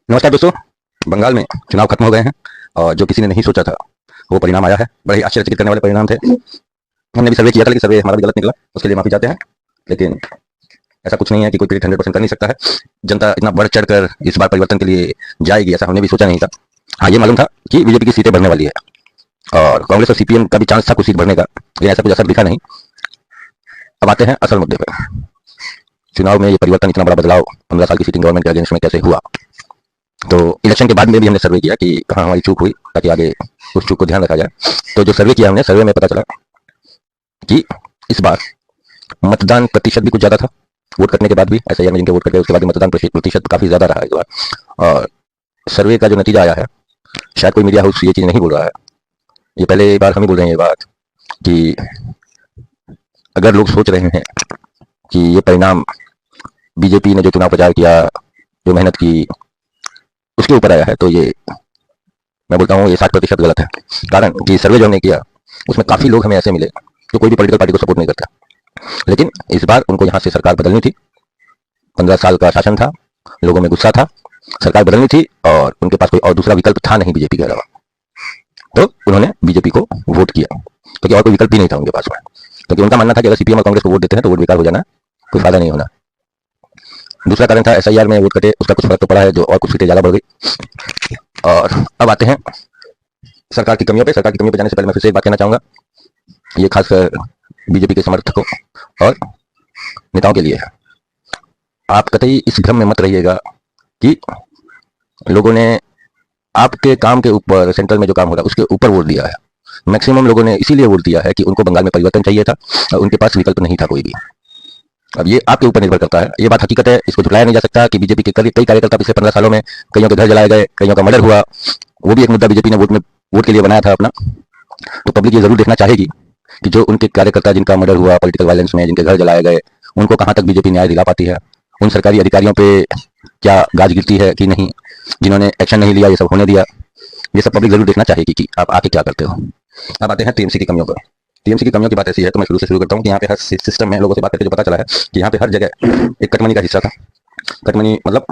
नमस्कार दोस्तों। बंगाल में चुनाव खत्म हो गए हैं और जो किसी ने नहीं सोचा था वो परिणाम आया है। बड़े ही आश्चर्यचकित करने वाले परिणाम थे। हमने भी सर्वे किया था लेकिन सर्वे हमारा भी गलत निकला, उसके लिए माफी चाहते हैं। लेकिन ऐसा कुछ नहीं है कि कोई प्रिडिक्ट 100% कर नहीं सकता है। जनता इतना बढ़ चढ़ कर इस बार परिवर्तन के लिए जाएगी ऐसा हमने भी सोचा नहीं था। हाँ, ये मालूम था कि बीजेपी की सीटें बढ़ने वाली है और कांग्रेस और सीपीएम का भी चांस था कुछ सीट बढ़ने का, लेकिन ऐसा कुछ असर दिखा नहीं। अब आते हैं असल मुद्दे पर। चुनाव में ये परिवर्तन, इतना बड़ा बदलाव 15 साल की सीटिंग गवर्नमेंट के अगेंस्ट में कैसे हुआ। तो इलेक्शन के बाद में भी हमने सर्वे किया कि कहाँ हमारी चूक हुई, ताकि आगे उस चूक को ध्यान रखा जाए। तो जो सर्वे किया हमने, सर्वे में पता चला कि इस बार मतदान प्रतिशत भी कुछ ज्यादा था। वोट करने के बाद भी, ऐसा में जिनके वोट करके उसके बाद भी मतदान प्रतिशत काफी ज्यादा रहा इस बार। और सर्वे का जो नतीजा आया है, शायद कोई मीडिया हाउस ये चीज नहीं बोल रहा है, ये पहले बार हम ही बोल रहे हैं ये बात, कि अगर लोग सोच रहे हैं कि ये परिणाम बीजेपी ने जो चुनाव प्रचार किया, जो मेहनत की, उसके ऊपर आया है, तो ये मैं बोलता हूँ ये 60% गलत है। कारण कि सर्वे जो हमने किया उसमें काफी लोग हमें ऐसे मिले जो कोई भी पॉलिटिकल पार्टी को सपोर्ट नहीं करता, लेकिन इस बार उनको यहाँ से सरकार बदलनी थी। 15 साल का शासन था, लोगों में गुस्सा था, सरकार बदलनी थी और उनके पास कोई और दूसरा विकल्प था नहीं बीजेपी के अलावा। तो उन्होंने बीजेपी को वोट किया, क्योंकि और कोई विकल्प ही नहीं था उनके पास में। क्योंकि उनका मानना था कि अगर सीपीएम और कांग्रेस को वोट देते हैं तो वोट बेकार हो जाना, कोई फायदा नहीं होना। दूसरा कारण था एसआईआर में वोट कटे, उसका कुछ फर्क तो पड़ा है, जो और कुछ सीटें ज्यादा बढ़ गई। और अब आते हैं सरकार की कमियों पे। सरकार की कमियों पे जाने से पहले मैं फिर से एक बात कहना चाहूंगा, ये खासकर बीजेपी के समर्थकों और नेताओं के लिए है। आप कतई इस भ्रम में मत रहिएगा कि लोगों ने आपके काम के ऊपर, सेंट्रल में जो काम हो रहा है उसके ऊपर वोट दिया है। मैक्सिमम लोगों ने इसीलिए वोट दिया है कि उनको बंगाल में परिवर्तन चाहिए था और उनके पास विकल्प नहीं था कोई भी। अब ये आपके ऊपर निर्भर करता है, ये बात हकीकत है, इसको झुलाया नहीं जा सकता कि बीजेपी के कई कार्यकर्ता पिछले 15 सालों में कईयों के घर जलाए गए, कईयों का मर्डर हुआ। वो भी एक मुद्दा बीजेपी ने वोट के लिए बनाया था अपना। तो पब्लिक ये जरूर देखना चाहेगी कि जो उनके कार्यकर्ता जिनका मर्डर हुआ पॉलिटिकल वायलेंस में, जिनके घर जलाए गए, उनको कहाँ तक बीजेपी न्याय दिला पाती है। उन सरकारी अधिकारियों पे क्या गाज गिरती है कि नहीं, जिन्होंने एक्शन नहीं लिया, ये सब होने दिया। ये सब पब्लिक जरूर देखना चाहेगी कि आप आके क्या करते हो। अब आते हैं टीएमसी की कमियों पर। टीएमसी की कमियों की बात ऐसी है, तो मैं शुरू से शुरू करता हूँ कि यहाँ पे हर सिस्टम में लोगों से बात करके जो पता चला है कि यहाँ पे हर जगह एक कटमनी का हिस्सा था। कटमनी मतलब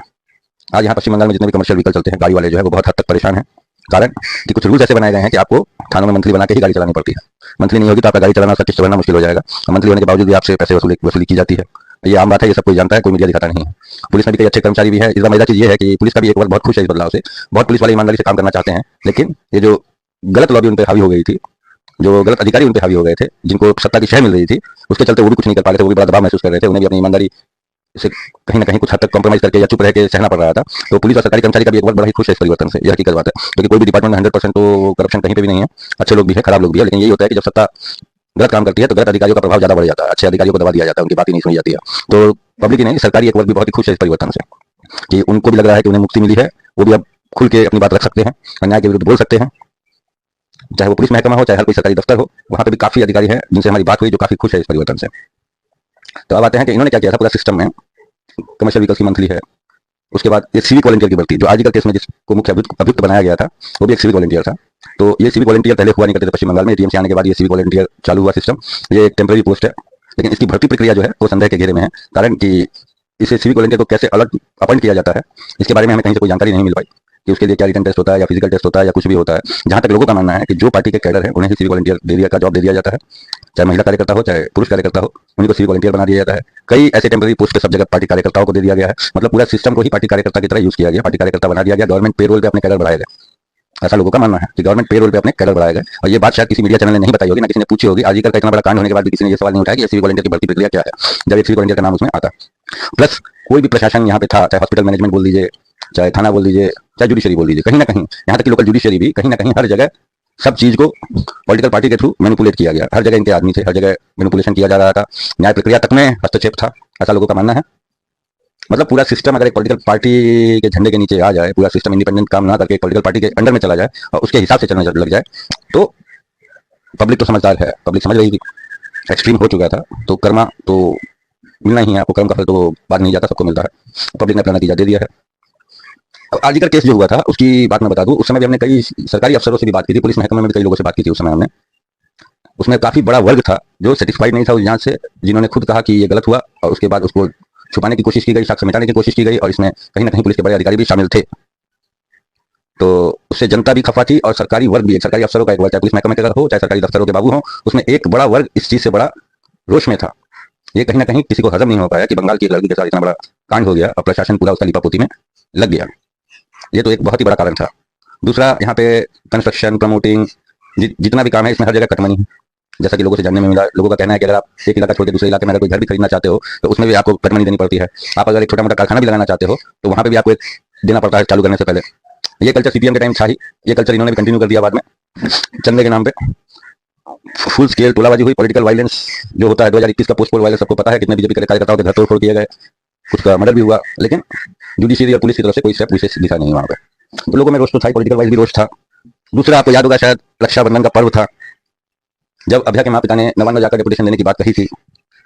आज यहाँ पश्चिम बंगाल में जितने भी कमर्शियल व्हीकल चलते हैं, गाड़ी वाले जो है वो बहुत हद तक परेशान है। कारण कि कुछ रूल्स ऐसे बनाए गए हैं कि आपको थानों में मंथली बना के ही गाड़ी चलानी पड़ती है। मंथली नहीं होगी तो आपका गाड़ी चलाना, उसका किस्त भरना मुश्किल हो जाएगा। और मंथली होने के बावजूद भी आपसे पैसे वसूली की जाती है। ये आम बात है, ये सब कोई जानता है, कोई मीडिया दिखाता नहीं है। पुलिस में भी कई अच्छे कर्मचारी भी है। इस मजेदार चीज ये है कि पुलिस का भी एक बार बहुत खुश है इस बदलाव से। बहुत पुलिस वाले ईमानदारी से काम करना चाहते हैं, लेकिन ये जो गलत लॉबी उन पर हावी हो गई थी, जो गलत अधिकारी उन पर हावी हो गए थे, जिनको सत्ता की शह मिल रही थी, उसके चलते वो भी कुछ नहीं कर पा रहे थे, वो भी बड़ा दबाव महसूस कर रहे थे। उन्हें भी अपनी ईमानदारी से कहीं ना कहीं कुछ हद तक कॉम्प्रोमाइज करके या चुप रह के सहना पड़ रहा था। तो पुलिस और सरकारी कर्मचारी का भी एक बार बड़ा ही खुश है इस परिवर्तन से, यह हकीकत बात है। क्योंकि कोई भी डिपार्टमेंट में 100% तो करप्शन कहीं पे भी नहीं है। अच्छे लोग भी है, खराब लोग भी है, लेकिन यही होता है कि जब सत्ता गलत काम करती है तो गलत अधिकारियों का प्रभाव ज्यादा बढ़ जाता है, अच्छे अधिकारियों को दबा दिया जाता है, उनकी बात ही नहीं सुनी जाती है। तो पब्लिक ही नहीं, सरकारी एक वर्ग भी बहुत ही खुश है इस परिवर्तन से, कि उनको भी लग रहा है कि उन्हें मुक्ति मिली है। वो भी अब खुल के अपनी बात रख सकते हैं, अन्याय के विरुद्ध बोल सकते हैं। चाहे वो पुलिस महकमा हो, चाहे हर कोई सरकारी दफ्तर हो, वहां पे भी काफी अधिकारी हैं जिनसे हमारी बात हुई, जो काफी खुश है इस परिवर्तन से। तो अब आते हैं कि इन्होंने क्या किया था पूरा सिस्टम में। कमर्शियल व्हीकल की मंथली है, उसके बाद ये सिविक वॉलंटियर की भर्ती, जो आजकल केस में जिसको मुख्य अभियुक्त बनाया गया था, वो भी एक सिविक वॉलंटियर था। तो ये सिविक वॉलंटियर पहले हुआ नहीं करते थे पश्चिम बंगाल में। टीएमसी आने के बाद ये सिविक वॉलंटियर चालू हुआ सिस्टम। ये एक टेम्पररी पोस्ट है, लेकिन इसकी भर्ती प्रक्रिया जो है वो संदेह के घेरे में है। कारण कि इसे सिविक वॉलंटियर को कैसे अलग अपॉइंट किया जाता है, इसके बारे में हमें कहीं से कोई जानकारी नहीं मिल पाई कि उसके लिए क्या रिटन टेस्ट होता है या फिजिकल टेस्ट होता है या कुछ भी होता है। जहां तक लोगों का मानना है कि जो पार्टी के कैडर है उन्हें ही सिविक वॉलंटियर का जॉब दे दिया जाता है, चाहे महिला कार्यकर्ता हो चाहे पुरुष कार्यकर्ता हो, उन्हीं को सिविक वॉलंटियर बना दिया जाता है। कई ऐसे टेम्पररी पोस्ट सब जगह पार्टी कार्यकर्ताओं को दे दिया गया है। मतलब पूरा सिस्टम को ही पार्टी कार्यकर्ता की तरह यूज किया गया, पार्टी कार्यकर्ता बना दिया गया। गवर्नमेंट पेरोल पे अपने कैडर बढ़ाए गए, ऐसा लोगों का मानना है कि गवर्नमेंट पेरोल पे अपने कैडर बढ़ाए गए। और ये बात शायद किसी मीडिया चैनल ने नहीं बताई होगी, ना किसी ने पूछी होगी। आजकल का इतना बड़ा कांड होने के बाद भी किसी ने ये सवाल नहीं उठाया कि सिविक वॉलंटियर की भर्ती प्रक्रिया क्या है, जब एक सिविक वॉलंटियर का नाम उसमें आता। प्लस कोई भी प्रशासन यहाँ पे था, चाहे हॉस्पिटल मैनेजमेंट बोल दीजिए, चाहे थाना बोल दीजिए, चाहे जुडिशरी बोल दीजिए, कहीं ना कहीं, यहाँ तक कि लोकल जुडिशरी भी, कहीं ना कहीं हर जगह सब चीज को पॉलिटिकल पार्टी के थ्रू मैनिपुलेट किया गया। हर जगह इनके आदमी थे, हर जगह मैनिपुलेशन किया जा रहा था, न्याय प्रक्रिया तक में हस्तक्षेप था, ऐसा लोगों का मानना है। मतलब पूरा सिस्टम अगर एक पॉलिटिकल पार्टी के झंडे के नीचे आ जाए, पूरा सिस्टम इंडिपेंडेंट काम ना करके एक पॉलिटिकल पार्टी के अंडर में चला जाए और उसके हिसाब से चलने लग जाए, तो पब्लिक तो समझदार है, पब्लिक समझ रही थी एक्सट्रीम हो चुका था। तो कर्मा तो मिलना ही है आपको, कर्म का फल तो बाद नहीं जाता, सबको मिलता है। पब्लिक ने अपना नतीजा दे दिया है। आजकल केस जो हुआ था उसकी बात मैं बता दूं, उस समय भी हमने कई सरकारी अफसरों से भी बात की थी, पुलिस महकमे में भी कई लोगों से बात की थी उस समय हमने। उसमें काफी बड़ा वर्ग था जो सेटिस्फाइड नहीं था उस जांच से, जिन्होंने खुद कहा कि ये गलत हुआ और उसके बाद उसको छुपाने की कोशिश की गई, साक्ष्य मिटाने की कोशिश की गई, और इसमें कहीं ना कहीं पुलिस के बड़े अधिकारी भी शामिल थे। तो उससे जनता भी खफा थी और सरकारी वर्ग भी, सरकारी अफसरों का एक वर्ग, चाहे पुलिस महकमे का हो चाहे सरकारी दफ्तरों के बाबू हो, उसमें एक बड़ा वर्ग इस चीज से बड़ा रोष में था। ये कहीं ना कहीं किसी को हजम नहीं हो पाया कि बंगाल की एक लड़की के साथ इतना बड़ा कांड हो गया और प्रशासन पूरा उसका लिपापोती में लग गया। ये तो एक बहुत ही बड़ा कारण था। दूसरा, यहाँ पे कंस्ट्रक्शन, प्रमोटिंग, जितना भी काम है इसमें हर जगह कटमनी है। जैसा कि लोगों से जानने में मिला, लोगों का कहना है कि अगर आप एक इलाका छोड़ के दूसरे इलाके में अगर कोई घर भी खरीदना चाहते हो तो उसमें भी आपको कटमनी देनी पड़ती है। आप अगर एक छोटा मोटा कारखाना भी लगाना चाहते हो तो वहां पे भी आपको एक देना पड़ता है चालू करने से पहले। ये कल्चर सीपीएम के टाइम था ही, ये कल्चर इन्होंने भी कंटिन्यू कर दिया बाद में चंदे के नाम पे। फुल स्केल टोलाबाजी हुई, पॉलिटिकल वायलेंस जो होता है 2021 का पोस्ट पोल वायलेंस सबको पता है, कितने बीजेपी कार्यकर्ताओं के घर तोड़ किए गए, कुछ का मर्डर भी हुआ, लेकिन जुडिशियरी और पुलिस की तरफ से कोई स्टेप विशेष दिखा नहीं वहां पे। तो लोगों में रोष तो था, पॉलिटिकल वाइज भी रोष था। दूसरा, आपको याद होगा शायद रक्षाबंधन का पर्व था, जब अभया के माँ पिता ने नवान्न जाकर डेपुटेशन देने की बात कही थी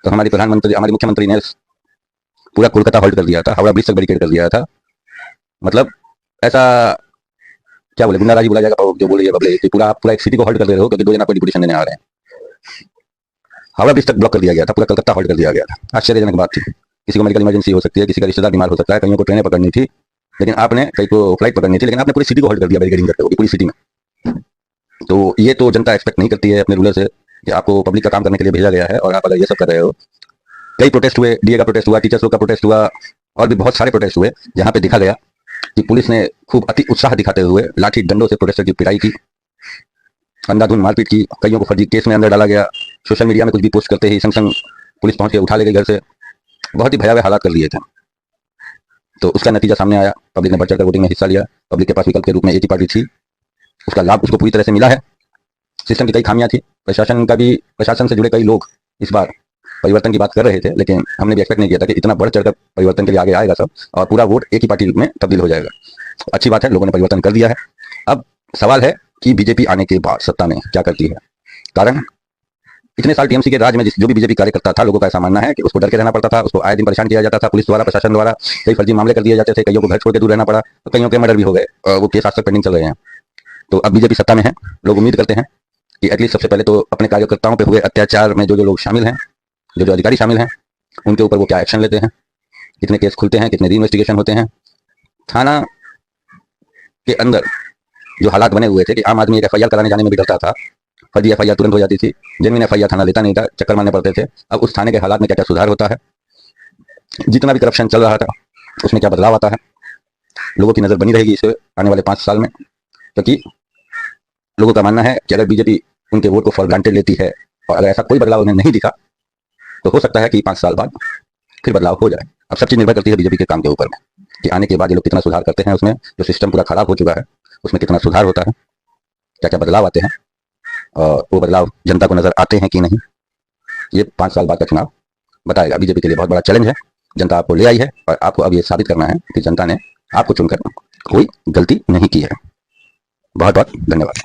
तो हमारी प्रधानमंत्री, हमारी मुख्यमंत्री ने पूरा कोलकाता होल्ड कर दिया था, हावड़ा ब्रिज तक बैरिकेड कर दिया था। मतलब ऐसा क्या बोले, गुंडाराजी बोला जाएगा जो बोलिए बबले, कि पूरा आप पूरा एक सिटी को होल्ड कर दे रहे हो क्योंकि 2 दिन आपको डिपुटेशन देने आ रहे हैं। हावड़ा ब्रिज तक ब्लॉक कर दिया गया था, पूरा कलकत्ता होल्ड कर दिया गया था। आश्चर्यजनक बात थी। किसी को मेडिकल इमरजेंसी हो सकती है, किसी का रिश्तेदार बीमार हो सकता है, कईयों को ट्रेनें पकड़नी थी, लेकिन आपने कई को फ्लाइट पकड़नी थी, लेकिन आपने पूरी सिटी को होल्ड कर दिया बैरिकेडिंग करके पूरी सिटी में। तो ये तो जनता एक्सपेक्ट नहीं करती है अपने रूलर से कि आपको पब्लिक का काम करने के लिए भेजा गया है और आप अगर ये सब कर रहे हो। कई प्रोटेस्ट हुए, डीए का प्रोटेस्ट हुआ, टीचर्स लोग का प्रोटेस्ट हुआ और भी बहुत सारे प्रोटेस्ट हुए जहां पे देखा गया कि पुलिस ने खूब अति उत्साह दिखाते हुए लाठी डंडों से प्रोटेस्टर की पिटाई की, अंधाधुंध मारपीट की, कईयों को फर्जी केस में अंदर डाला गया। सोशल मीडिया में कुछ भी पोस्ट करते ही संग संग पुलिस पहुंच के उठा ले गई घर से। बहुत ही भयावह हालात कर दिए थे। तो उसका नतीजा सामने आया, पब्लिक ने बढ़ चढ़कर वोटिंग में हिस्सा लिया। पब्लिक के पास विकल्प के रूप में एक ही पार्टी थी, उसका लाभ उसको पूरी तरह से मिला है। सिस्टम की कई खामियां थी, प्रशासन से जुड़े कई लोग इस बार परिवर्तन की बात कर रहे थे, लेकिन हमने भी एक्सपेक्ट नहीं किया था कि इतना बढ़ चढ़कर परिवर्तन के लिए आगे आएगा सब और पूरा वोट एक ही पार्टी में तब्दील हो जाएगा। अच्छी बात है, लोगों ने परिवर्तन कर दिया है। अब सवाल है कि बीजेपी आने के बाद सत्ता में क्या करती है। कारण इतने साल टीएमसी के राज में जो भी बीजेपी कार्यकर्ता था, लोगों का ऐसा मानना है कि उसको डर के रहना पड़ता था, उसको आए दिन परेशान किया जाता था पुलिस द्वारा, प्रशासन द्वारा। कई फर्जी मामले कर दिए जाते थे, कईयों को घर छोड़ के दूर रहना पड़ा, कईयों के मर्डर भी हो गए, वो केस आज तक पेंडिंग चल रहे हैं। तो अब बीजेपी सत्ता में है, लोग उम्मीद करते हैं कि एटलीस्ट सबसे पहले तो अपने कार्यकर्ताओं पे हुए अत्याचार में जो लोग शामिल हैं, जो अधिकारी शामिल हैं, उनके ऊपर वो क्या एक्शन लेते हैं, कितने केस खुलते हैं, कितने री इन्वेस्टिगेशन होते हैं। थाना के अंदर जो हालात बने हुए थे कि आम आदमी एक एफआईआर कराने जाने में भी डरता था, फर्जी एफआईआर तुरंत हो जाती थी, जेन्युइन एफआईआर थाना लेता नहीं था, चक्कर मारने पड़ते थे। अब उस थाने के हालात में क्या क्या सुधार होता है, जितना भी करप्शन चल रहा था उसमें क्या बदलाव आता है, लोगों की नजर बनी रहेगी इसे आने वाले 5 साल में। क्योंकि लोगों का मानना है कि अगर बीजेपी उनके वोट को फॉर ग्रांटेड लेती है और अगर ऐसा कोई बदलाव उन्हें नहीं दिखा तो हो सकता है कि 5 साल बाद फिर बदलाव हो जाए। अब सब चीज निर्भर करती है बीजेपी के काम के ऊपर में कि आने के बाद ये लोग कितना सुधार करते हैं, उसमें जो सिस्टम पूरा खराब हो चुका है उसमें कितना सुधार होता है, क्या क्या बदलाव आते हैं और वो बदलाव जनता को नजर आते हैं कि नहीं, ये 5 साल बाद का चुनाव बताएगा। बीजेपी के लिए बहुत बड़ा चैलेंज है, जनता आपको ले आई है और आपको अब ये साबित करना है कि जनता ने आपको चुनकर कोई गलती नहीं की है। बहुत बहुत धन्यवाद।